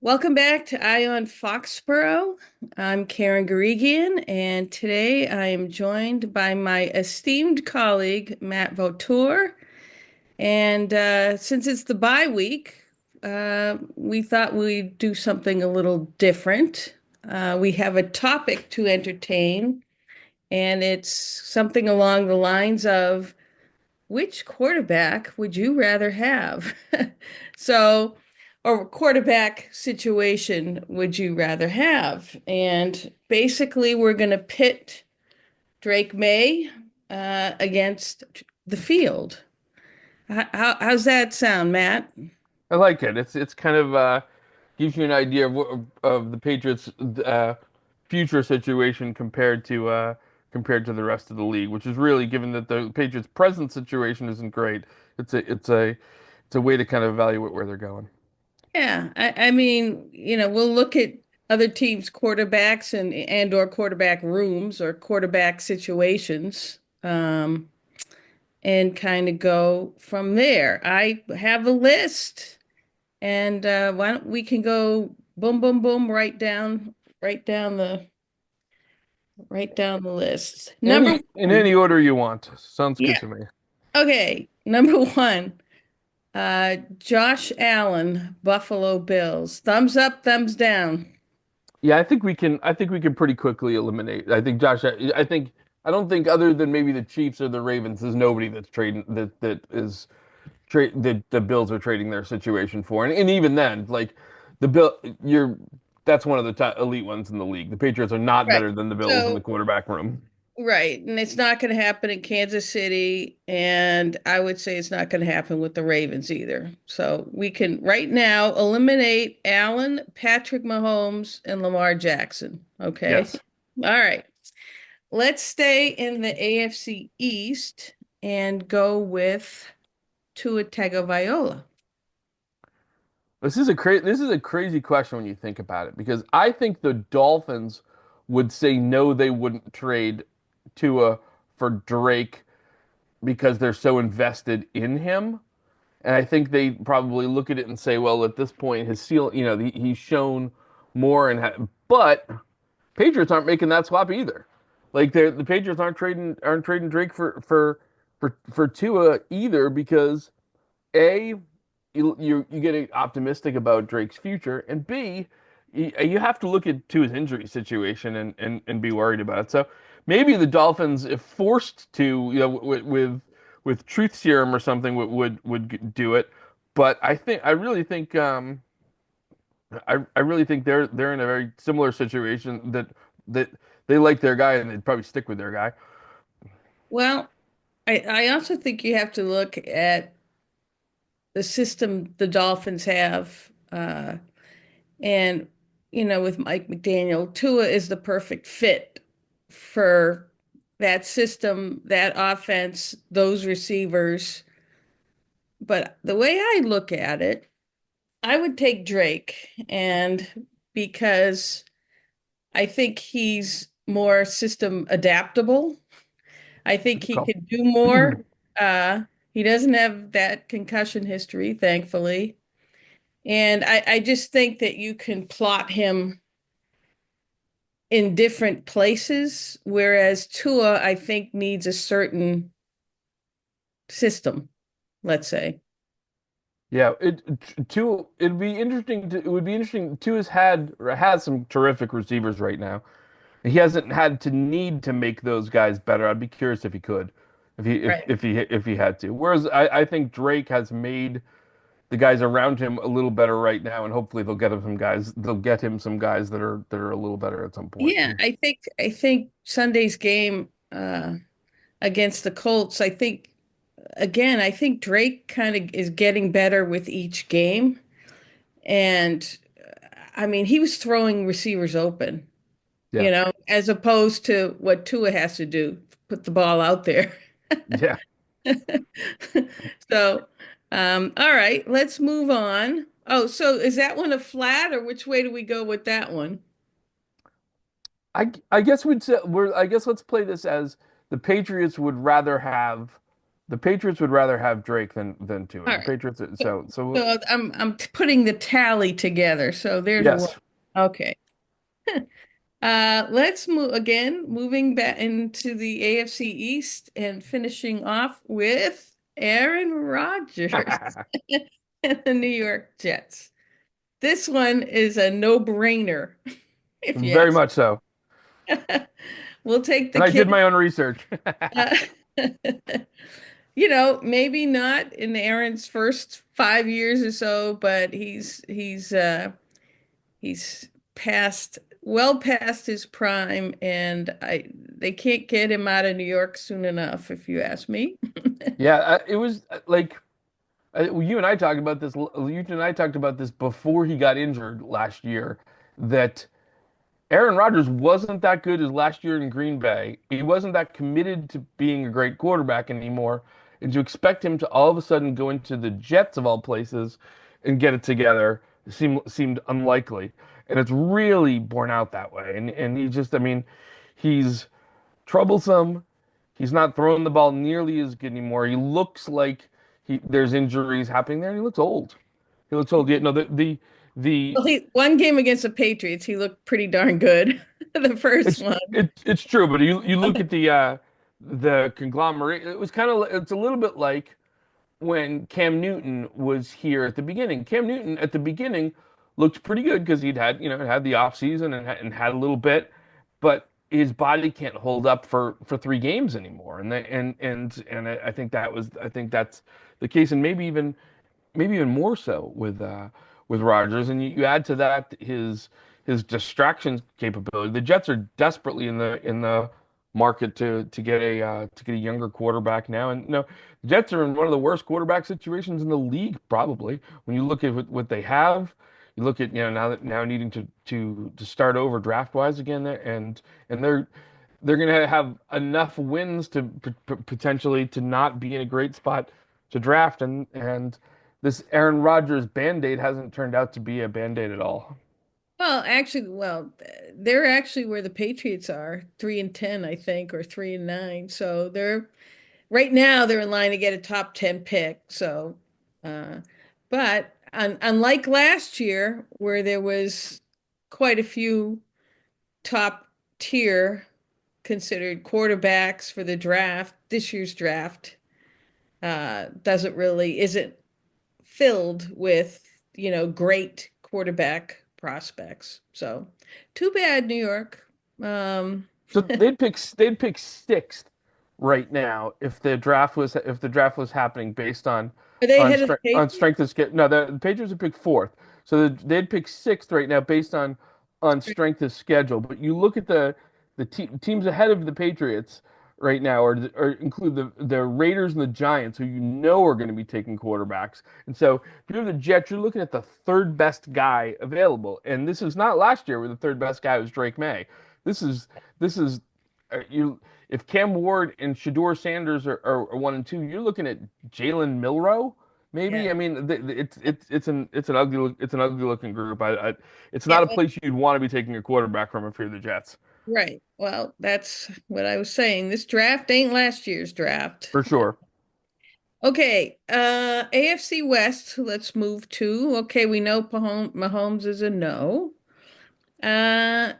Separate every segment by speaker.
Speaker 1: Welcome back to Eye on Foxborough. I'm Karen Guregian, and today I am joined by my esteemed colleague, Matt Vautour. And since it's the bye week, we thought we'd do something a little different. We have a topic to entertain, and it's something along the lines of which quarterback would you rather have? So, or quarterback situation would you rather have? And basically, we're going to pit Drake Maye against the field. How's that sound, Matt?
Speaker 2: I like it. It's kind of gives you an idea of the Patriots' future situation compared to the rest of the league, which is really given that the Patriots' present situation isn't great. It's a way to kind of evaluate where they're going.
Speaker 1: Yeah, I mean, we'll look at other teams' quarterbacks and or quarterback rooms or quarterback situations. And kind of go from there. I have a list, and why don't we can go boom, boom, boom, right down the, right down the list. Number
Speaker 2: In
Speaker 1: one,
Speaker 2: any order you want. Sounds good
Speaker 1: yeah,
Speaker 2: to me.
Speaker 1: okay. Number one, Josh Allen, Buffalo Bills. Thumbs up, thumbs down.
Speaker 2: Yeah, I think we can pretty quickly eliminate. I think Josh. I don't think other than maybe the Chiefs or the Ravens, there's nobody that's trading that is trade the Bills are trading their situation for, and even then, like the Bill, you're that's one of the top elite ones in the league. The Patriots are not
Speaker 1: Right.
Speaker 2: better than the Bills in the
Speaker 1: So
Speaker 2: quarterback room.
Speaker 1: right. And it's not going to happen in Kansas City. And I would say it's not going to happen with the Ravens either. So we can right now eliminate Allen, Patrick Mahomes, and Lamar Jackson. Okay.
Speaker 2: Yes,
Speaker 1: All right. Let's stay in the AFC East and go with Tua Tagovailoa.
Speaker 2: this is a crazy question when you think about it because I think the Dolphins would say no, they wouldn't trade Tua for Drake because they're so invested in him. And I think they probably look at it and say, well, at this point, his seal, he's shown more but Patriots aren't making that swap either. Like the Patriots aren't trading Drake for Tua either because A, you get optimistic about Drake's future, and B, you have to look at Tua's injury situation and be worried about it. So maybe the Dolphins, if forced to, with truth serum or something, would do it. But I really think I really think they're in a very similar situation that they like their guy and they'd probably stick with their guy.
Speaker 1: Well, I also think you have to look at the system the Dolphins have. And, with Mike McDaniel, Tua is the perfect fit for that system, that offense, those receivers. But the way I look at it, I would take Drake, and because I think he's more system adaptable. I think
Speaker 2: Good
Speaker 1: he
Speaker 2: call.
Speaker 1: could do more. Uh, he doesn't have that concussion history, thankfully. And I just think that you can plot him in different places, whereas Tua, I think, needs a certain system, let's say.
Speaker 2: Yeah, it would be interesting. Two has some terrific receivers right now. He hasn't had to need to make those guys better. I'd be curious if he could,
Speaker 1: Right.
Speaker 2: if he had to. Whereas I think Drake has made the guys around him a little better right now, and hopefully they'll get him some guys that are a little better at some point.
Speaker 1: Yeah, I think Sunday's game against the Colts, I think Drake kind of is getting better with each game. And I mean, he was throwing receivers open,
Speaker 2: Yeah,
Speaker 1: as opposed to what Tua has to do, put the ball out there.
Speaker 2: yeah.
Speaker 1: So, all right, let's move on. Oh, so is that one a flat, or which way do we go with that one?
Speaker 2: I guess we'd say I guess let's play this as the Patriots would rather have. The Patriots would rather have Drake than Tua.
Speaker 1: All
Speaker 2: The
Speaker 1: right.
Speaker 2: Patriots.
Speaker 1: So,
Speaker 2: So
Speaker 1: so I'm putting the tally together. So there's one.
Speaker 2: yes,
Speaker 1: Okay. Let's move again, moving back into the AFC East and finishing off with Aaron Rodgers and the New York Jets. This one is a no-brainer, if you
Speaker 2: very
Speaker 1: ask.
Speaker 2: much so.
Speaker 1: We'll take the
Speaker 2: And I did
Speaker 1: kid.
Speaker 2: my own research.
Speaker 1: Uh, maybe not in Aaron's first 5 years or so, but he's well past his prime, and I they can't get him out of New York soon enough, if you ask me.
Speaker 2: Yeah, it was like you and I talked about this. You and I talked about this before he got injured last year. That Aaron Rodgers wasn't that good as last year in Green Bay. He wasn't that committed to being a great quarterback anymore. And to expect him to all of a sudden go into the Jets of all places and get it together seemed unlikely. And it's really borne out that way. And he just, I mean, he's troublesome. He's not throwing the ball nearly as good anymore. He looks like there's injuries happening there, and he looks old. He looks old. Yeah, no, the
Speaker 1: Well, he one game against the Patriots, he looked pretty darn good, the first one.
Speaker 2: it's true, but you look at the conglomerate. It's a little bit like when Cam Newton was here at the beginning. Cam Newton at the beginning looked pretty good because he'd had had the off season and had a little bit, but his body can't hold up for 3 games anymore. I think I think that's the case, and maybe even more so with Rodgers. And you add to that his distraction capability. The Jets are desperately in the market to get a younger quarterback now. And the Jets are in one of the worst quarterback situations in the league, probably. When you look at what they have, you look at now needing to start over draft wise again there, and they're going to have enough wins to potentially to not be in a great spot to draft, and this Aaron Rodgers band-aid hasn't turned out to be a band-aid at all.
Speaker 1: They're actually where the Patriots are, 3-10, I think, or 3-9. So they're right now they're in line to get a top 10 pick. So, uh, but unlike last year, where there was quite a few top tier considered quarterbacks for the draft, this year's draft doesn't really isn't filled with, great quarterback prospects. So too bad, New York. Um,
Speaker 2: So they'd pick sixth right now if the draft was happening based
Speaker 1: are they
Speaker 2: on
Speaker 1: ahead of the
Speaker 2: strength on
Speaker 1: Patriots?
Speaker 2: strength of schedule. No, the Patriots would pick fourth, so they'd pick sixth right now based on strength of schedule. But you look at the teams ahead of the Patriots right now, or include the Raiders and the Giants, who are going to be taking quarterbacks. And so if you're the Jets, you're looking at the third best guy available. And this is not last year where the third best guy was Drake Maye. This is this is you. If Cam Ward and Shador Sanders are 1 and 2, you're looking at Jalen Milrow.
Speaker 1: Yeah.
Speaker 2: Maybe. I mean, it's an ugly looking group. It's
Speaker 1: Yeah.
Speaker 2: not a
Speaker 1: Well,
Speaker 2: place you'd want to be taking a quarterback from if you're the Jets,
Speaker 1: right. Well, that's what I was saying. This draft ain't last year's draft.
Speaker 2: for sure.
Speaker 1: Okay, AFC West, let's move to. Okay, we know Mahomes is a no. Uh,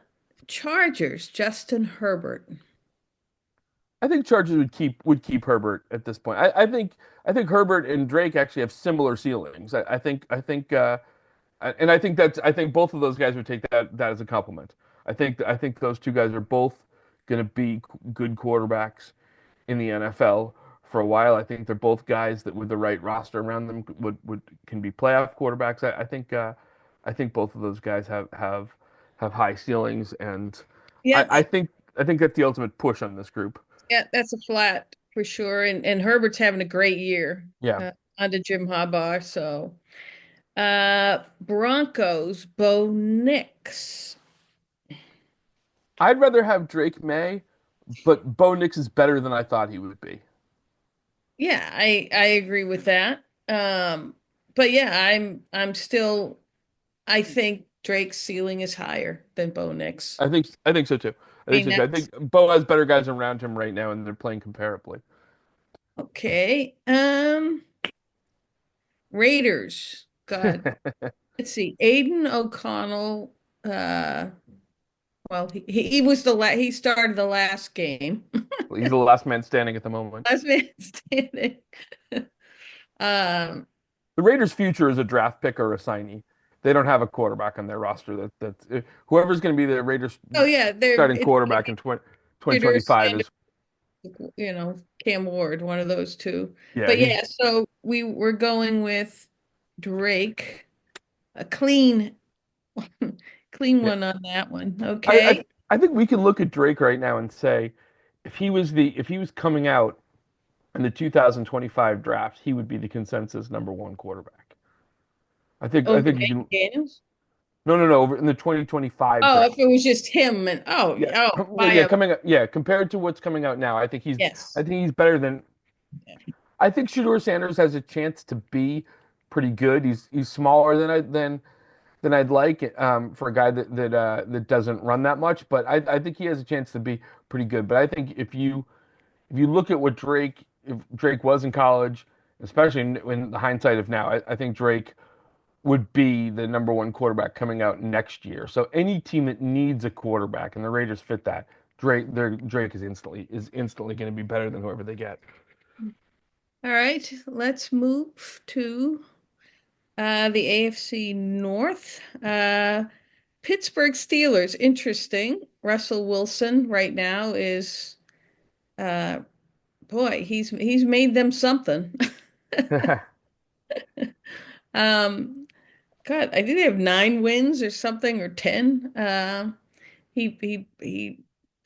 Speaker 1: Chargers, Justin Herbert.
Speaker 2: I think Chargers would keep Herbert at this point. I think Herbert and Drake actually have similar ceilings. I think both of those guys would take that as a compliment. I think those two guys are both going to be good quarterbacks in the NFL for a while. I think they're both guys that with the right roster around them would can be playoff quarterbacks. I think both of those guys have high ceilings, and I,
Speaker 1: Yeah,
Speaker 2: I think I think that's the ultimate push on this group.
Speaker 1: yeah, that's a flat for sure. And Herbert's having a great year
Speaker 2: Yeah.
Speaker 1: under Jim Harbaugh. So, Broncos, Bo Nix.
Speaker 2: I'd rather have Drake May, but Bo Nix is better than I thought he would be.
Speaker 1: Yeah, I agree with that. But yeah, I think Drake's ceiling is higher than Bo Nix.
Speaker 2: I think so too. I
Speaker 1: I
Speaker 2: think
Speaker 1: mean,
Speaker 2: so too. I think Bo has better guys around him right now, and they're playing comparably.
Speaker 1: Okay. Raiders. God. Let's see. Aiden O'Connell. Uh, well, he was he started the last game.
Speaker 2: He's the last man standing at the moment.
Speaker 1: Last man standing. Um,
Speaker 2: The Raiders' future is a draft pick or a signee. They don't have a quarterback on their roster. Whoever's going to be the Raiders'
Speaker 1: oh yeah,
Speaker 2: starting
Speaker 1: it's
Speaker 2: quarterback in 20
Speaker 1: Raiders,
Speaker 2: 2025 is
Speaker 1: Cam Ward, one of those two.
Speaker 2: yeah,
Speaker 1: But
Speaker 2: he's
Speaker 1: yeah, so we were going with Drake, a clean, clean
Speaker 2: yeah.
Speaker 1: one on that one.
Speaker 2: I
Speaker 1: Okay.
Speaker 2: I think we can look at Drake right now and say if he was coming out in the 2025 draft, he would be the consensus number one quarterback. I
Speaker 1: Over
Speaker 2: think you can
Speaker 1: Daniels.
Speaker 2: no, in the 2025
Speaker 1: Oh,
Speaker 2: draft.
Speaker 1: if it was just him and
Speaker 2: Yeah.
Speaker 1: by a
Speaker 2: Coming up, yeah, compared to what's coming out now, I
Speaker 1: yes.
Speaker 2: think he's better than I think Shador Sanders has a chance to be pretty good. He's smaller than I'd like for a guy that doesn't run that much, but I think he has a chance to be pretty good. But I think if you look at what if Drake was in college, especially in the hindsight of now, I think Drake would be the number one quarterback coming out next year. So any team that needs a quarterback, and the Raiders fit that, Drake is instantly going to be better than whoever they get.
Speaker 1: All right, let's move to the AFC North. Pittsburgh Steelers. Interesting. Russell Wilson right now is uh boy, he's made them something. Um, God, I think they have 9 wins or something or 10. He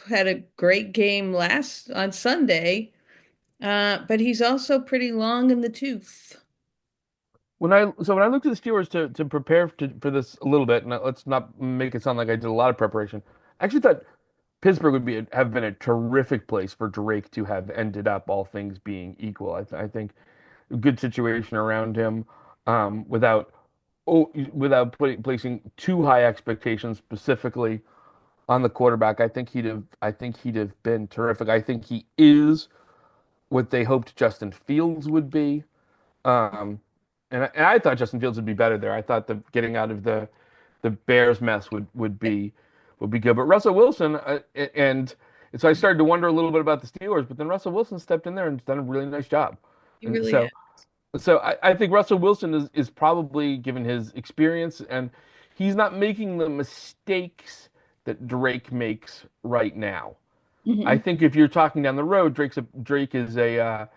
Speaker 1: had a great game last on Sunday, but he's also pretty long in the tooth.
Speaker 2: When I looked at the Steelers to prepare for this a little bit, and let's not make it sound like I did a lot of preparation. I actually thought Pittsburgh would have been a terrific place for Drake to have ended up, all things being equal. I think a good situation around him, without placing too high expectations specifically on the quarterback. I think he'd have been terrific. I think he is what they hoped Justin Fields would be. Um, and I thought Justin Fields would be better there. I thought the getting out of the Bears mess would be good. But Russell Wilson and so I started to wonder a little bit about the Steelers. But then Russell Wilson stepped in there and done a really nice job.
Speaker 1: He
Speaker 2: And
Speaker 1: really
Speaker 2: so I think Russell Wilson is probably given his experience and he's not making the mistakes that Drake makes right now. I
Speaker 1: is.
Speaker 2: think if you're talking down the road, Drake is a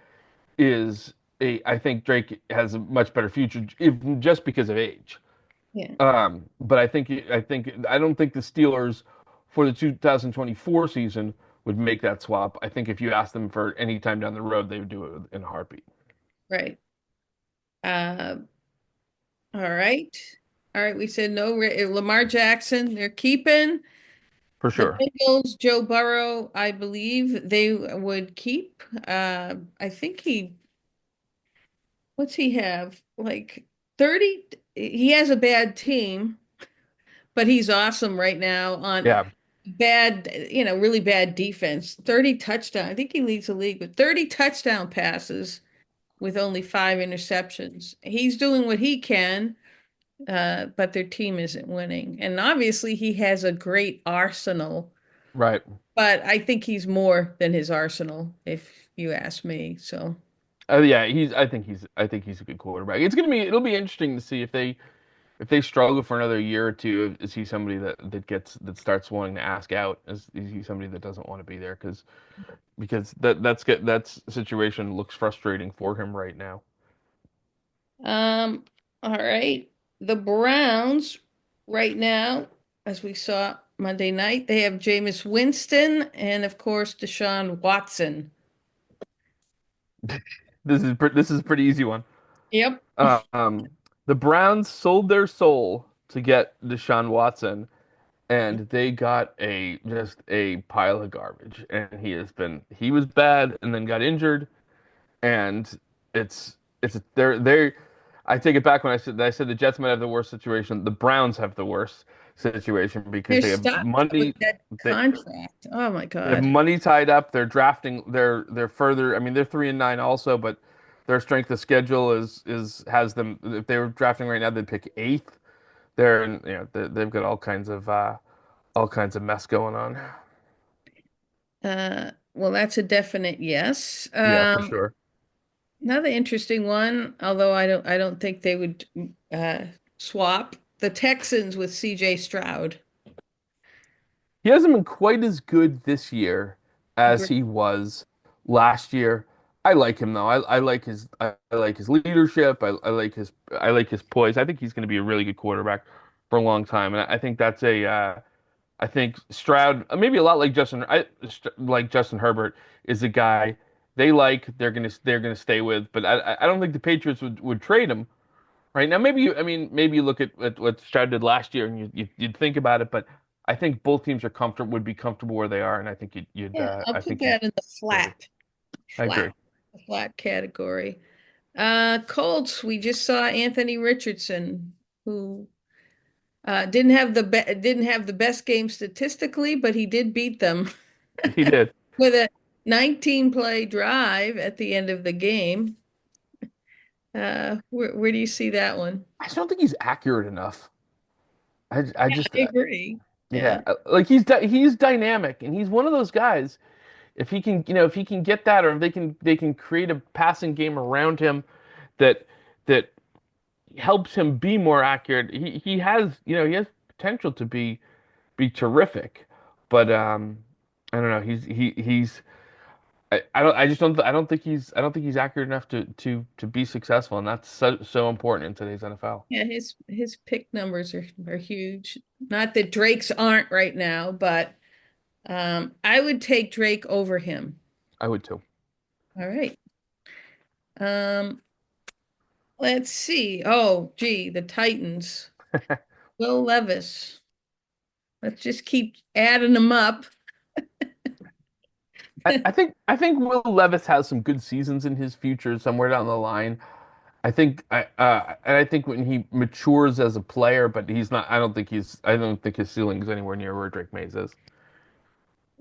Speaker 2: I think Drake has a much better future just because of age.
Speaker 1: Yeah.
Speaker 2: But I don't think the Steelers for the 2024 season would make that swap. I think if you asked them for any time down the road, they would do it in a heartbeat
Speaker 1: Right. Uh, all right. All right. We said no. Lamar Jackson, they're keeping.
Speaker 2: for
Speaker 1: The
Speaker 2: sure.
Speaker 1: Bengals, Joe Burrow, I believe they would keep. I think what's he have? Like 30. He has a bad team, but he's awesome right now on
Speaker 2: Yeah,
Speaker 1: really bad defense. 30 touchdown. I think he leads the league with 30 touchdown passes with only 5 interceptions. He's doing what he can, but their team isn't winning. And obviously, he has a great arsenal,
Speaker 2: right.
Speaker 1: but I think he's more than his arsenal, if you ask me. So,
Speaker 2: Yeah, I think he's a good quarterback. It'll be interesting to see if they struggle for another year or two. Is he somebody that starts wanting to ask out? Is he somebody that doesn't want to be there because that situation looks frustrating for him right now.
Speaker 1: um, all right. The Browns, right now, as we saw Monday night, they have Jameis Winston and, of course, Deshaun Watson.
Speaker 2: This is a pretty easy one.
Speaker 1: Yep.
Speaker 2: Um, the Browns sold their soul to get Deshaun Watson, and they got a just a pile of garbage. And he was bad, and then got injured, and it's they're I take it back when I said the Jets might have the worst situation. The Browns have the worst situation because
Speaker 1: They're
Speaker 2: they have
Speaker 1: stuck with
Speaker 2: money.
Speaker 1: that
Speaker 2: They,
Speaker 1: contract. Oh my
Speaker 2: they have
Speaker 1: God.
Speaker 2: money tied up. They're drafting. They're further. I mean, they're 3-9 also, but their strength of schedule is has them. If they were drafting right now, they'd pick eighth. They're in, they've got all kinds of mess going on.
Speaker 1: Well, that's a definite yes.
Speaker 2: Yeah, for sure.
Speaker 1: Another interesting one, although I don't think they would uh, swap the Texans with CJ Stroud.
Speaker 2: He hasn't been quite as good this year as
Speaker 1: Agree.
Speaker 2: he was last year. I like him though. I like his leadership. I like his poise. I think he's going to be a really good quarterback for a long time. And I think that's a I think Stroud maybe a lot like like Justin Herbert is a guy they like they're gonna stay with. But I don't think the Patriots would trade him right now. I mean, maybe you look at what Stroud did last year and you'd think about it, but I think both teams would be comfortable where they are, and I think
Speaker 1: Yeah, I'll
Speaker 2: I
Speaker 1: put
Speaker 2: think you'd
Speaker 1: that in the
Speaker 2: stay with. I agree.
Speaker 1: flat category. Colts, we just saw Anthony Richardson, who didn't have the best game statistically, but he did beat them
Speaker 2: He did.
Speaker 1: with a 19 play drive at the end of the game. Where do you see that one?
Speaker 2: I just don't think he's accurate enough. I just
Speaker 1: I agree.
Speaker 2: yeah,
Speaker 1: Yeah.
Speaker 2: like he's dynamic, and he's one of those guys. If he can, if he can get that, or if they can create a passing game around him that that helps him be more accurate. He has, he has potential to be terrific, but I don't know. He's I don't think he's accurate enough to be successful, and that's so important in today's NFL.
Speaker 1: Yeah, his pick numbers are huge. Not that Drake's aren't right now, but I would take Drake over him.
Speaker 2: I would too.
Speaker 1: All right. Um, let's see. Oh, gee, the Titans. Will Levis. Let's just keep adding them up.
Speaker 2: I think Will Levis has some good seasons in his future somewhere down the line. I think when he matures as a player, but he's not. I don't think his ceiling is anywhere near where Drake Maye is.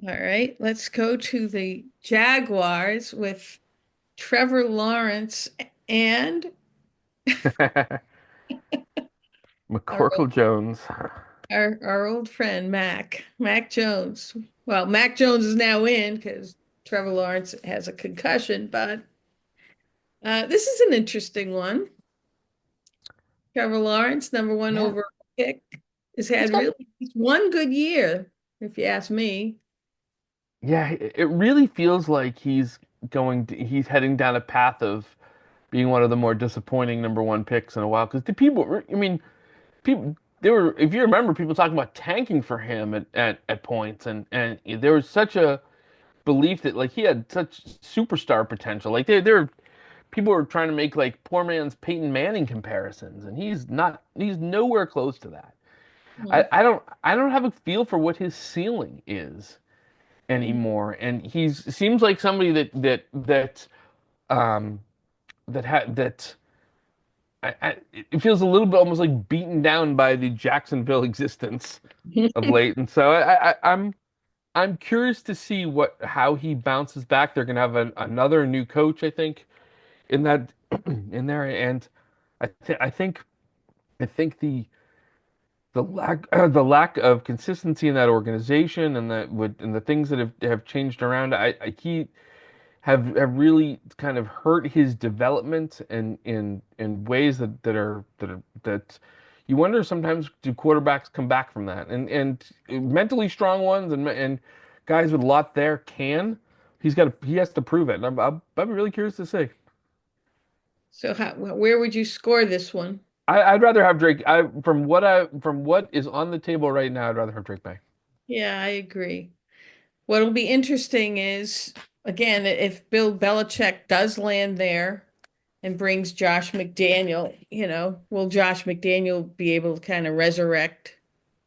Speaker 1: All right, let's go to the Jaguars with Trevor Lawrence and our
Speaker 2: McCorkle Jones.
Speaker 1: our old friend Mac Jones. Well, Mac Jones is now in because Trevor Lawrence has a concussion, but this is an interesting one. Trevor Lawrence, number one
Speaker 2: Yeah,
Speaker 1: overall pick, has
Speaker 2: he's
Speaker 1: had
Speaker 2: got.
Speaker 1: really just one good year, if you ask me.
Speaker 2: Yeah, it really feels like he's heading down a path of being one of the more disappointing number one picks in a while. Because I mean, people, they were, if you remember, people talking about tanking for him at points, and there was such a belief that like he had such superstar potential. Like there people were trying to make like poor man's Peyton Manning comparisons, and he's nowhere close to that.
Speaker 1: Hmm.
Speaker 2: I don't have a feel for what his ceiling is anymore, and he's seems like somebody um that it feels a little bit almost like beaten down by the Jacksonville existence of late, and so I'm curious to see what how he bounces back. They're gonna have another new coach, I think, in that in there, and I think the lack of consistency in that organization and the things that have changed around, he have really kind of hurt his development in ways that you wonder sometimes do quarterbacks come back from that and mentally strong ones and guys with a lot there can he has to prove it and I'm really curious to see.
Speaker 1: So where would you score this one?
Speaker 2: I'd rather have Drake. From what is on the table right now, I'd rather have Drake May.
Speaker 1: Yeah, I agree. What'll be interesting is, again, if Bill Belichick does land there and brings Josh McDaniel, will Josh McDaniel be able to kind of resurrect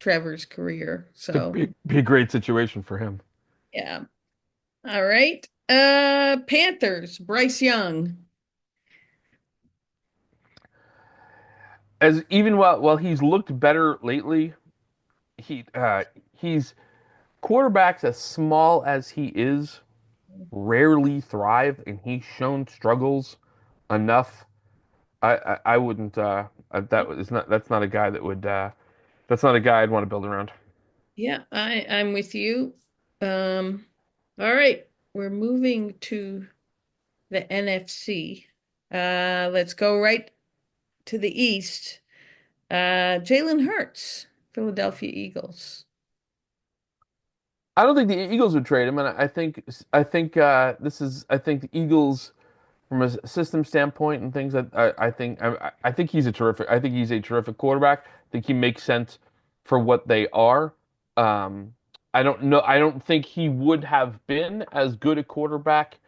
Speaker 1: Trevor's career?
Speaker 2: It'd
Speaker 1: So,
Speaker 2: be a great situation for him.
Speaker 1: yeah. All right. Panthers, Bryce Young.
Speaker 2: as even while he's looked better lately, he he's quarterbacks as small as he is rarely thrive, and he's shown struggles enough. I wouldn't that is not that's not a guy that would that's not a guy I'd want to build around.
Speaker 1: Yeah, I'm with you. Um, all right, we're moving to the NFC. Let's go right to the East. Jalen Hurts, Philadelphia Eagles.
Speaker 2: I don't think the Eagles would trade him, and I think the Eagles from a system standpoint and things that I think he's a terrific quarterback. I think he makes sense for what they are. I don't know. I don't think he would have been as good a quarterback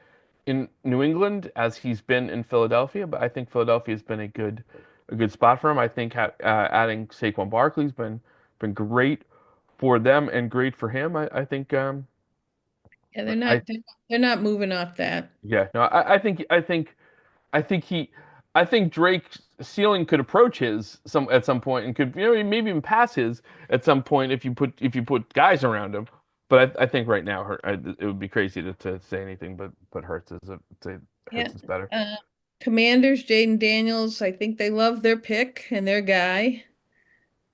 Speaker 2: in New England as he's been in Philadelphia, but I think Philadelphia has been a good spot for him. I think adding Saquon Barkley's been great for them and great for him. I think
Speaker 1: Yeah,
Speaker 2: I
Speaker 1: they're not moving off that.
Speaker 2: yeah no I think he I think Drake's ceiling could approach his some at some point and could maybe even pass his at some point if you put guys around him. But I think right now it would be crazy to say anything but
Speaker 1: Yeah.
Speaker 2: Hurts is better.
Speaker 1: Uh, Commanders, Jaden Daniels, I think they love their pick and their guy.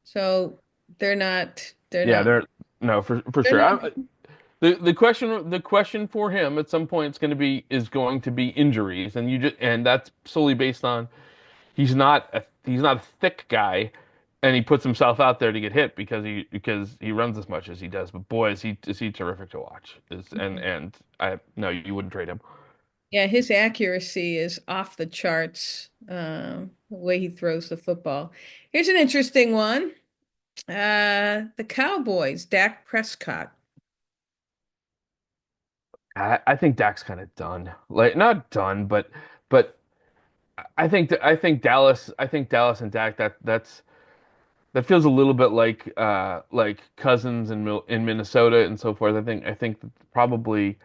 Speaker 1: So they're
Speaker 2: Yeah,
Speaker 1: not
Speaker 2: they're no for
Speaker 1: they're
Speaker 2: sure.
Speaker 1: not
Speaker 2: The question for him at some point is going to be injuries, and you just and that's solely based on he's not a thick guy, and he puts himself out there to get hit because he runs as much as he does. But boy, is he terrific to watch. Is and I no, you wouldn't trade him.
Speaker 1: Yeah, his accuracy is off the charts, the way he throws the football. Here's an interesting one. The Cowboys, Dak Prescott.
Speaker 2: I think Dak's kind of done. Like not done, but I think Dallas and Dak that feels a little bit like Cousins in Minnesota and so forth. I think that probably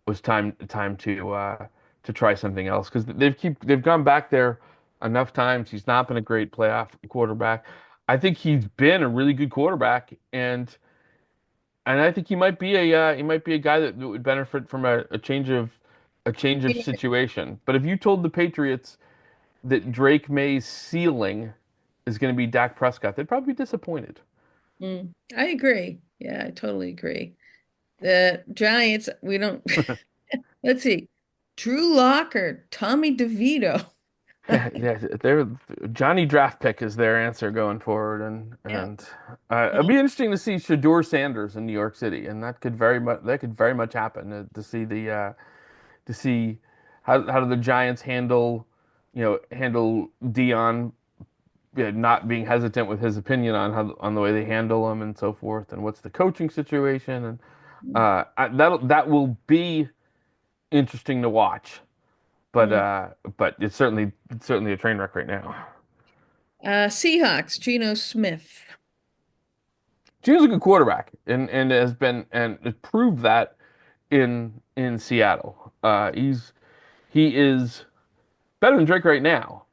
Speaker 2: was time to try something else because they've gone back there enough times. He's not been a great playoff quarterback. I think he's been a really good quarterback, and I think he might be a guy that would benefit from a change of situation. But if you told the Patriots that Drake May's ceiling is going to be Dak Prescott, they'd probably be disappointed.
Speaker 1: I agree. Yeah, I totally agree. The Giants, we don't let's see. Drew Lock or Tommy DeVito.
Speaker 2: Yeah, they're Johnny draft pick is their answer going forward,
Speaker 1: Yeah.
Speaker 2: and it'd be interesting to see Shador Sanders in New York City, and that could very much happen to see the to see how do the Giants handle Dion not being hesitant with his opinion on how on the way they handle him and so forth, and what's the coaching situation, and that will be interesting to watch.
Speaker 1: Mm.
Speaker 2: But it's certainly a train wreck right now.
Speaker 1: Seahawks, Geno Smith.
Speaker 2: Geno's a good quarterback and has been and has proved that in Seattle. He is better than Drake right now,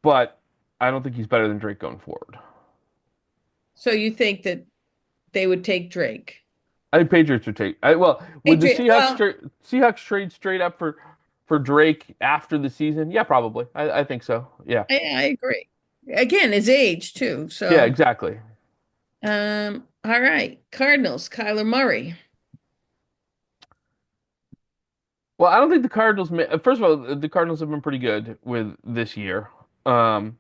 Speaker 2: but I don't think he's better than Drake going forward.
Speaker 1: So you think that they would take Drake?
Speaker 2: I think Patriots would take. Well, would the
Speaker 1: Patriot, well,
Speaker 2: Seahawks trade straight up for Drake after the season? Yeah, probably. I think so. Yeah.
Speaker 1: I agree. Again, his age too.
Speaker 2: Yeah,
Speaker 1: So,
Speaker 2: exactly.
Speaker 1: all right. Cardinals, Kyler Murray.
Speaker 2: Well, I don't think the First of all, the Cardinals have been pretty good with this year. Um,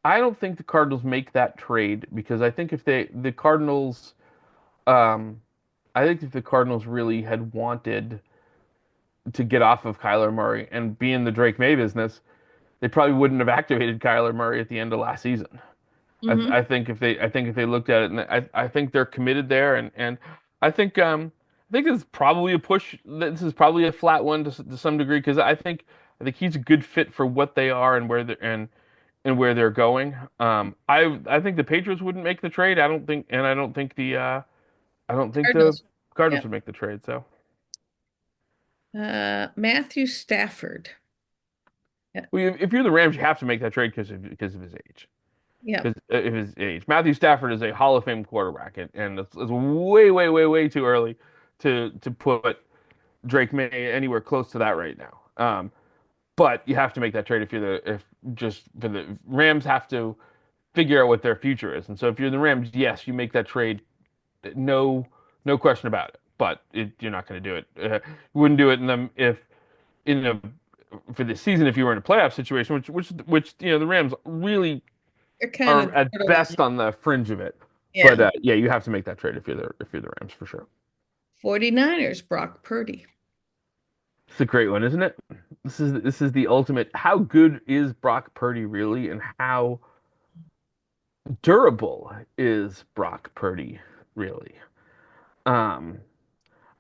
Speaker 2: I don't think the Cardinals make that trade because I think if the Cardinals, um, I think if the Cardinals really had wanted to get off of Kyler Murray and be in the Drake May business, they probably wouldn't have activated Kyler Murray at the end of last season.
Speaker 1: Hmm.
Speaker 2: I think if they looked at it, and I think they're committed there, and I think I think this is probably a push. This is probably a flat one to some degree because I think he's a good fit for what they are and and where they're going. I think the Patriots wouldn't make the trade. I don't think I don't think the
Speaker 1: Cardinals.
Speaker 2: Cardinals
Speaker 1: Yeah.
Speaker 2: would make the trade. So
Speaker 1: Matthew Stafford. Yeah.
Speaker 2: well, if you're the Rams, you have to make that trade because of his age.
Speaker 1: Yeah.
Speaker 2: because of his age. Matthew Stafford is a Hall of Fame quarterback, and it's way, way, way, way too early to put Drake Maye anywhere close to that right now. But you have to make that trade if you're the if just for the Rams have to figure out what their future is. And so if you're the Rams, yes, you make that trade, no no question about it. But you're not going to do it. You wouldn't do it in them if in a for this season if you were in a playoff situation, which the Rams really
Speaker 1: They're kind
Speaker 2: are
Speaker 1: of
Speaker 2: at
Speaker 1: borderline.
Speaker 2: best on the fringe of it. But
Speaker 1: Yeah.
Speaker 2: yeah, you have to make that trade if you're the Rams for sure.
Speaker 1: 49ers, Brock Purdy.
Speaker 2: It's a great one, isn't it? This is the ultimate. How good is Brock Purdy really, and how durable is Brock Purdy really? Um,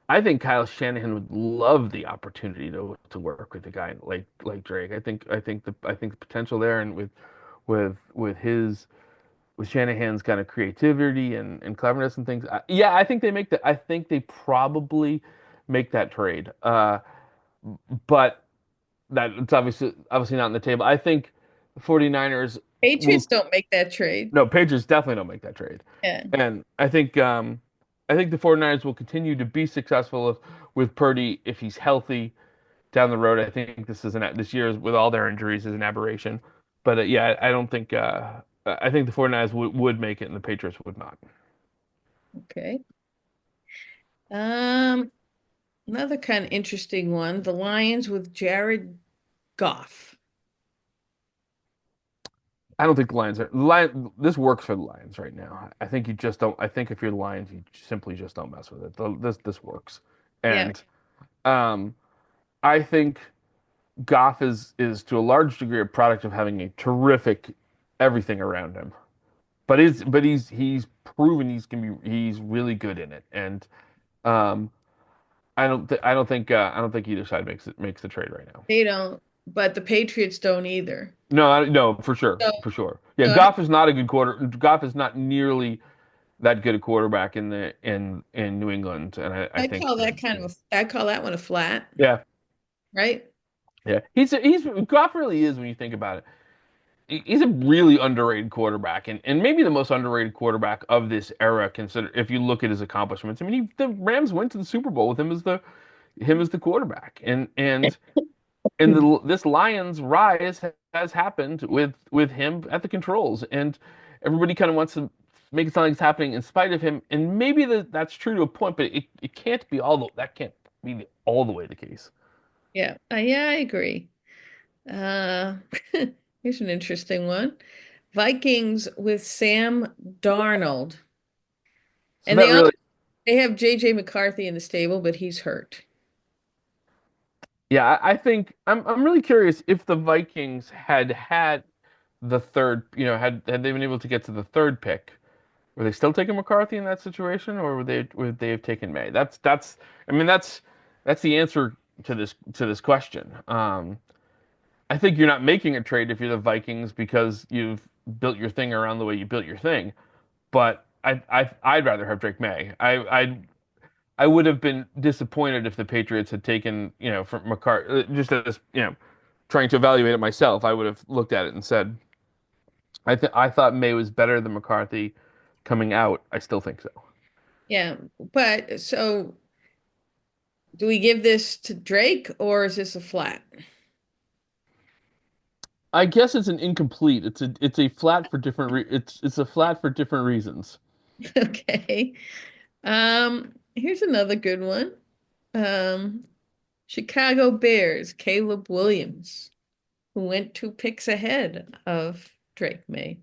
Speaker 2: I think Kyle Shanahan would love the opportunity to work with a guy like Drake. I think the potential there, and with his with Shanahan's kind of creativity and cleverness and things. Yeah, I think they make that. I think they probably make that trade. But that it's obviously not on the table. I think the 49ers will
Speaker 1: Patriots don't make that trade.
Speaker 2: no, Patriots definitely don't make that trade.
Speaker 1: Yeah.
Speaker 2: And I think the 49ers will continue to be successful with Purdy if he's healthy down the road. I think this year with all their injuries is an aberration. But yeah, I don't think I think the 49ers would make it and the Patriots would not.
Speaker 1: Okay. Um, Another kind of interesting one, the Lions with Jared Goff.
Speaker 2: I don't think the Lions. This works for the Lions right now. I think you just don't. I think if you're the Lions, you simply just don't mess with it. This works,
Speaker 1: Yeah.
Speaker 2: and um, I think Goff is to a large degree a product of having a terrific everything around him. But he's proven he's really good in it, and um, I don't think either side makes the trade right now.
Speaker 1: They don't, but the Patriots don't either.
Speaker 2: No, no,
Speaker 1: So,
Speaker 2: for sure. Yeah,
Speaker 1: so
Speaker 2: Goff is not a good quarter. Goff is not nearly that good a quarterback in New England, and I
Speaker 1: I
Speaker 2: think
Speaker 1: call that kind of I call that one a flat,
Speaker 2: yeah,
Speaker 1: right?
Speaker 2: yeah. He's Goff really is when you think about it. He's a really underrated quarterback, and maybe the most underrated quarterback of this era. Consider if you look at his accomplishments. I mean, the Rams went to the Super Bowl with him as the quarterback, and this Lions rise has happened with him at the controls, and everybody kind of wants to make it sound like it's happening in spite of him, and maybe that's true to a point, but it can't be that can't be all the way the case.
Speaker 1: Yeah, I agree. Uh, Here's an interesting one. Vikings with Sam Darnold.
Speaker 2: So
Speaker 1: And
Speaker 2: that really,
Speaker 1: they have JJ McCarthy in the stable, but he's hurt.
Speaker 2: yeah, I think I'm really curious if the Vikings had the third, had they been able to get to the third pick, were they still taking McCarthy in that situation, or would they have taken May? I mean that's the answer to this question. I think you're not making a trade if you're the Vikings because you've built your thing around the way you built your thing. But I'd rather have Drake May. I would have been disappointed if the Patriots had taken from McCarthy just as trying to evaluate it myself. I would have looked at it and said I thought May was better than McCarthy coming out. I still think so.
Speaker 1: Yeah, but so do we give this to Drake or is this a flat?
Speaker 2: I guess it's an incomplete. It's a flat for different it's a flat for different reasons.
Speaker 1: Okay. Here's another good one. Um, Chicago Bears, Caleb Williams, who went 2 picks ahead of Drake May.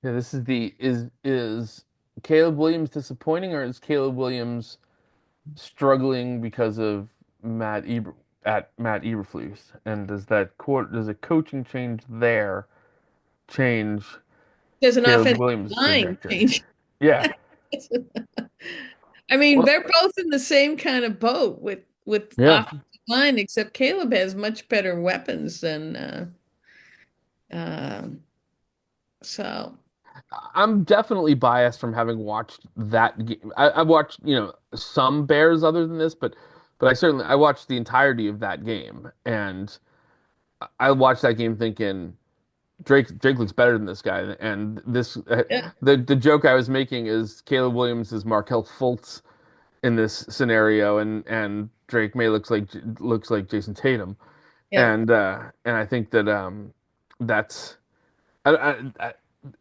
Speaker 2: Yeah, this is the is Caleb Williams disappointing, or is Caleb Williams struggling because of Matt Eberflus? And does a coaching change there change
Speaker 1: There's an
Speaker 2: Caleb
Speaker 1: offensive
Speaker 2: Williams'
Speaker 1: line
Speaker 2: trajectory?
Speaker 1: change.
Speaker 2: Yeah.
Speaker 1: I mean,
Speaker 2: Well,
Speaker 1: they're both in the same kind of boat with
Speaker 2: yeah.
Speaker 1: offensive line, except Caleb has much better weapons than um so
Speaker 2: I'm definitely biased from having watched that game. I've watched, some Bears other than this, but I watched the entirety of that game, and I watched that game thinking Drake looks better than this guy, and this
Speaker 1: Yeah,
Speaker 2: the joke I was making is Caleb Williams is Markel Fultz in this scenario, and Drake May looks like Jason Tatum,
Speaker 1: yeah.
Speaker 2: and I think that that's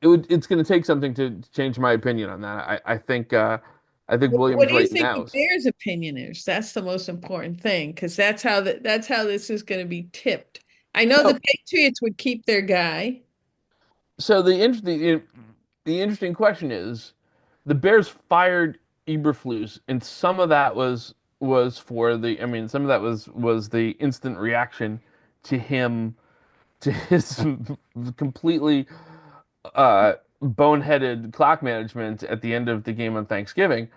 Speaker 2: it's going to take something to change my opinion on that. I think
Speaker 1: What
Speaker 2: Williams
Speaker 1: do you
Speaker 2: right
Speaker 1: think
Speaker 2: now
Speaker 1: the
Speaker 2: is
Speaker 1: Bears' opinion is? That's the most important thing because that's how this is going to be tipped. I know
Speaker 2: so
Speaker 1: the Patriots would keep their guy.
Speaker 2: so the interesting question is the Bears fired Eberflus, and some of that was for the I mean some of that was the instant reaction to him to his completely boneheaded clock management at the end of the game on Thanksgiving.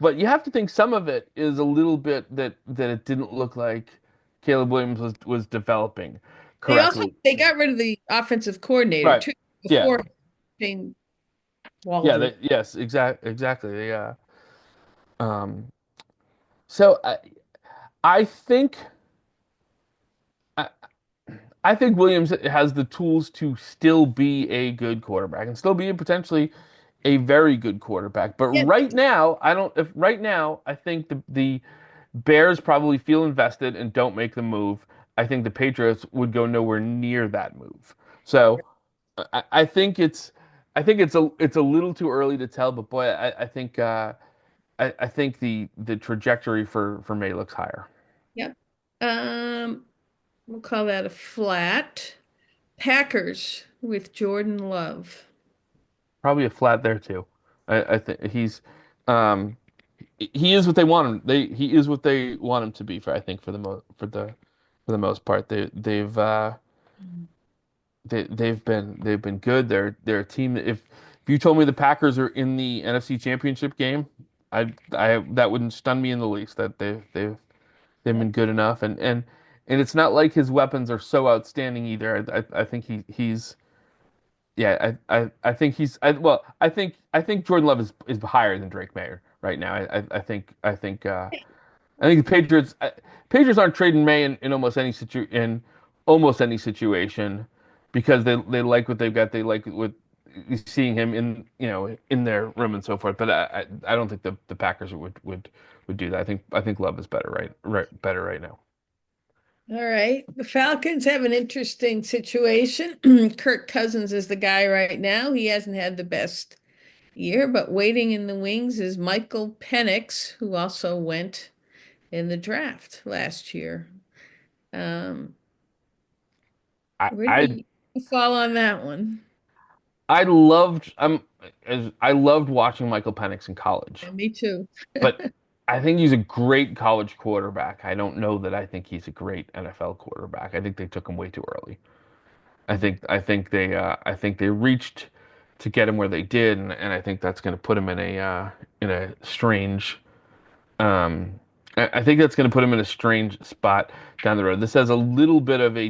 Speaker 2: But you have to think some of it is a little bit that it didn't look like Caleb Williams was developing correctly.
Speaker 1: They got rid of the offensive coordinator
Speaker 2: Right.
Speaker 1: too
Speaker 2: Yeah.
Speaker 1: before Shane
Speaker 2: Yeah.
Speaker 1: Waldron.
Speaker 2: Yes. Exactly. They, um. So I think I, I think Williams has the tools to still be a good quarterback and still be potentially a very good quarterback. But
Speaker 1: Yeah,
Speaker 2: right now, I don't. If right now, I think the Bears probably feel invested and don't make the move. I think the Patriots would go nowhere near that move. So I think it's a little too early to tell. But boy, I think the trajectory for May looks higher.
Speaker 1: yeah. We'll call that a flat. Packers with Jordan Love.
Speaker 2: Probably a flat there too. I think um, he is what they want him. He is what they want him to be for I think for the most part. They've been good. They're a team that if you told me the Packers are in the NFC Championship game, I that wouldn't stun me in the least. That they've been good enough and it's not like his weapons are so outstanding either. I think he's yeah, I think well, I think Jordan Love is higher than Drake Mayer right now. I think the Patriots aren't trading May in almost any situation because they like what they've got. They like what seeing him in in their room and so forth. But I don't think the Packers would do that. I think Love is better better right now.
Speaker 1: All right. The Falcons have an interesting situation. Kirk Cousins is the guy right now. He hasn't had the best year, but waiting in the wings is Michael Penix, who also went in the draft last year. Um,
Speaker 2: I
Speaker 1: where do
Speaker 2: I
Speaker 1: you fall on that one?
Speaker 2: I loved I loved watching Michael Penix in college.
Speaker 1: Yeah, me too.
Speaker 2: But I think he's a great college quarterback. I don't know that I think he's a great NFL quarterback. I think they took him way too early. I think they reached to get him where they did, and I think that's going to put him in a strange. I think that's going to put him in a strange spot down the road. This has a little bit of a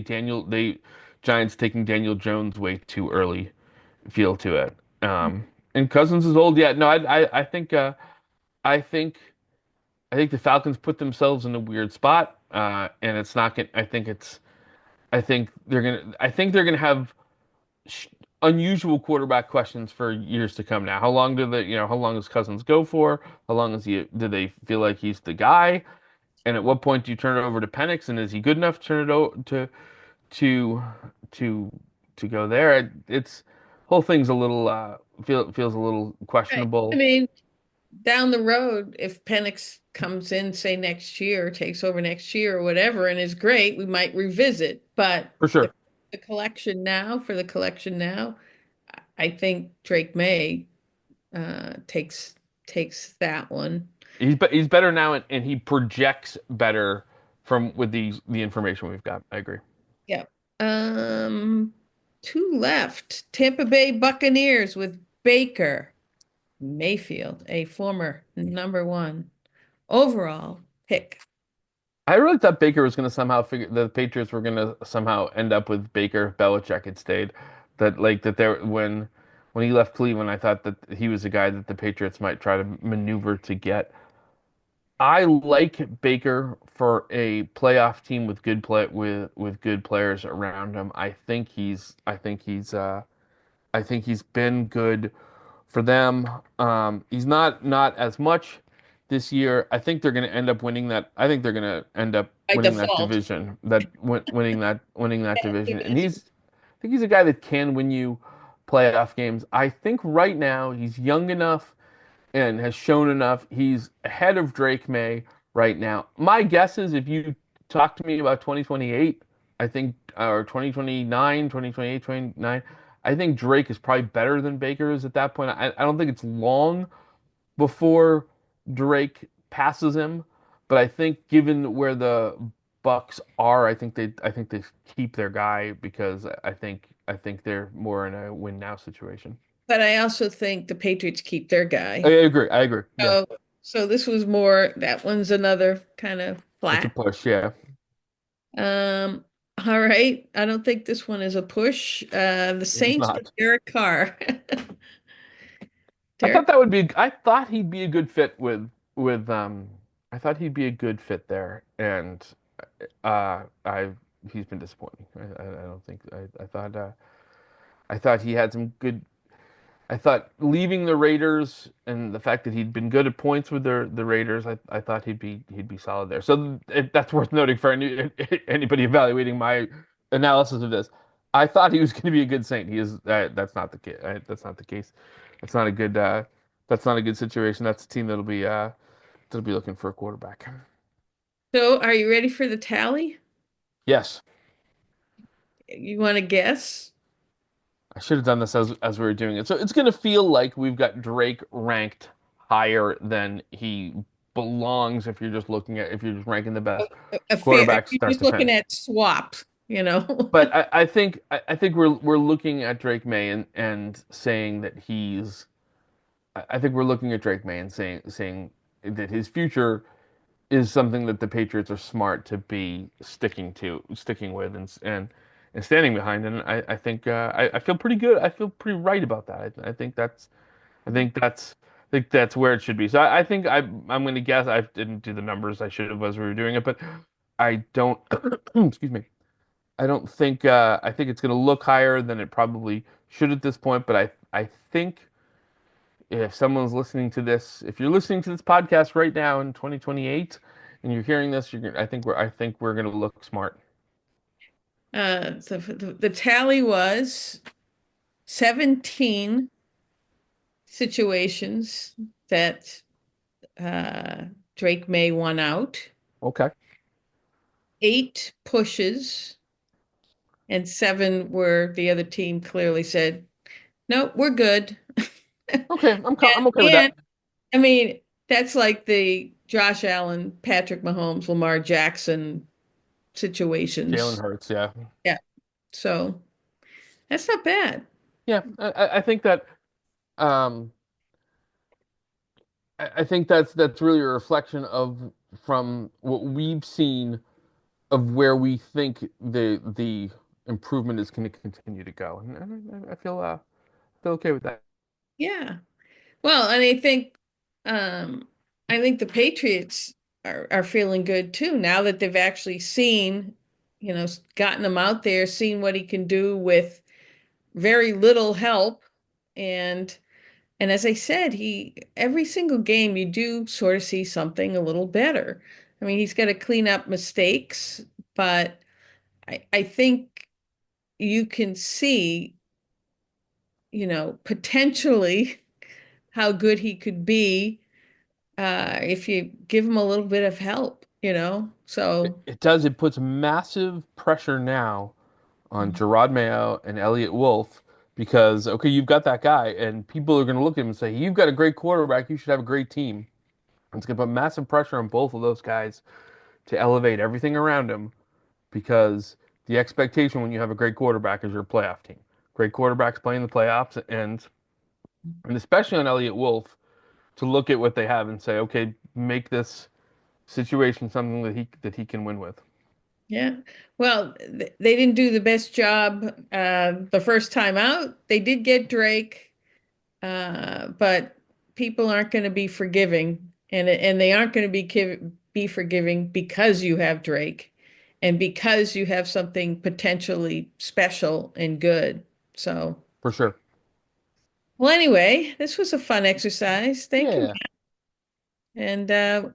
Speaker 2: Giants taking Daniel Jones way too early feel to it. And Cousins is old. Yeah, no, I think. I think the Falcons put themselves in a weird spot, and it's not going. I think they're gonna have sh unusual quarterback questions for years to come. Now, how long do they? How long does Cousins go for? How long is he? Do they feel like he's the guy? And at what point do you turn it over to Penix? And is he good enough to turn it over to to to go there? It's whole thing's a little feels a little
Speaker 1: Right. I
Speaker 2: questionable
Speaker 1: mean, down the road, if Penix comes in, say next year, takes over next year or whatever, and is great, we might revisit. But
Speaker 2: for sure.
Speaker 1: for the collection now, I think Drake May takes that one.
Speaker 2: He's better now, and he projects better from with the information we've got. I agree.
Speaker 1: Yeah. Um, Two left. Tampa Bay Buccaneers with Baker Mayfield, a former number one overall pick.
Speaker 2: I really thought Baker was going to somehow figure the Patriots were going to somehow end up with Baker if Belichick had stayed. That like that there when he left Cleveland, I thought that he was a guy that the Patriots might try to maneuver to get. I like Baker for a playoff team with good play with good players around him. I think he's been good for them. He's not as much this year. I think they're going to end up winning that. I think they're going to end up
Speaker 1: By
Speaker 2: winning that
Speaker 1: default.
Speaker 2: division. Winning that division. And
Speaker 1: That's
Speaker 2: I think he's a guy that can win you playoff games. I think right now he's young enough and has shown enough. He's ahead of Drake May right now. My guess is if you talk to me about 2028, I think, or 2029, 2028, 29, I think Drake is probably better than Baker is at that point. I don't think it's long before Drake passes him, but I think given where the Bucks are, I think they keep their guy because I think they're more in a win now situation.
Speaker 1: But I also think the Patriots keep their
Speaker 2: I
Speaker 1: guy.
Speaker 2: agree. I agree. Yeah.
Speaker 1: So, so this was more, that one's another kind of
Speaker 2: It's a
Speaker 1: flat.
Speaker 2: push, yeah.
Speaker 1: Um, all right. I don't think this one is a push. The
Speaker 2: It's
Speaker 1: Saints with
Speaker 2: not.
Speaker 1: Derek Carr. Derek,
Speaker 2: I thought he'd be a good fit with I thought he'd be a good fit there. And I he's been disappointing. I don't think I thought he had some good I thought leaving the Raiders and the fact that he'd been good at points with the Raiders, I thought he'd be solid there. So that's worth noting for anybody evaluating my analysis of this. I thought he was going to be a good Saint. He is. That's not the case. That's not the case. That's not a good. That's not a good situation. That's a team that'll be looking for a quarterback.
Speaker 1: so are you ready for the tally?
Speaker 2: Yes,
Speaker 1: You want to guess?
Speaker 2: I should have done this as we were doing it. So it's going to feel like we've got Drake ranked higher than he belongs if you're just ranking the best
Speaker 1: A fair, if
Speaker 2: quarterbacks
Speaker 1: you're
Speaker 2: start
Speaker 1: just
Speaker 2: to
Speaker 1: looking
Speaker 2: finish.
Speaker 1: at swaps, you know?
Speaker 2: But I think we're looking at Drake May and saying that I think we're looking at Drake May and saying that his future is something that the Patriots are smart to be sticking with and standing behind. And I think I feel pretty good. I feel pretty right about that. I think I think that's where it should be. So I think I'm going to guess. I didn't do the numbers. I should have as we were doing it, but I don't. Excuse me. I don't think I think it's going to look higher than it probably should at this point. But I think if someone's listening to this, if you're listening to this podcast right now in 2028 and you're hearing this, I think we're going to look smart.
Speaker 1: So the tally was 17 situations that uh, Drake May won out,
Speaker 2: Okay.
Speaker 1: 8 pushes, and 7 where the other team clearly said, "No, we're good."
Speaker 2: Okay. I'm okay with
Speaker 1: And
Speaker 2: that.
Speaker 1: I mean, that's like the Josh Allen, Patrick Mahomes, Lamar Jackson
Speaker 2: Jalen
Speaker 1: situations.
Speaker 2: Hurts. Yeah.
Speaker 1: Yeah. So that's not bad.
Speaker 2: Yeah. I think that um I think that's really a reflection of from what we've seen of where we think the improvement is going to continue to go, and I feel okay with that.
Speaker 1: Yeah. Well, and um I think the Patriots are feeling good too now that they've actually seen, gotten him out there, seen what he can do with very little help. And and as I said, he every single game you do sort of see something a little better. I mean, he's got to clean up mistakes, but I think you can see, potentially how good he could be if you give him a little bit of help. So,
Speaker 2: It does. It puts massive pressure now on Gerard Mayo and Elliott Wolf because okay, you've got that guy, and people are going to look at him and say, "You've got a great quarterback. You should have a great team." It's going to put massive pressure on both of those guys to elevate everything around him because the expectation when you have a great quarterback is you're a playoff team. Great quarterbacks playing the playoffs, and especially on Elliott Wolf to look at what they have and say, okay, make this situation something that he can win with.
Speaker 1: yeah. Well, they didn't do the best job the first time out. They did get Drake, but people aren't going to be forgiving. and they aren't going to be forgiving because you have Drake and because you have something potentially special and good. So,
Speaker 2: For sure.
Speaker 1: well, anyway, this was a fun exercise. Thank you.
Speaker 2: Yeah.
Speaker 1: And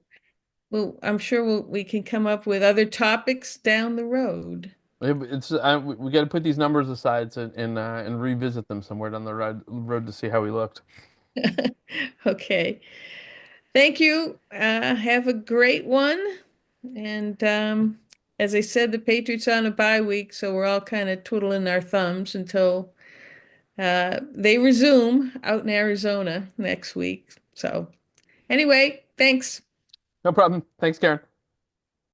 Speaker 1: well, I'm sure we can come up with other topics down the road.
Speaker 2: It's we got to put these numbers aside and revisit them somewhere down the road to see how we looked.
Speaker 1: Okay. Thank you. Have a great one. And as I said, the Patriots on a bye week, so we're all kind of twiddling our thumbs until they resume out in Arizona next week. So anyway, thanks.
Speaker 2: No problem. Thanks, Karen.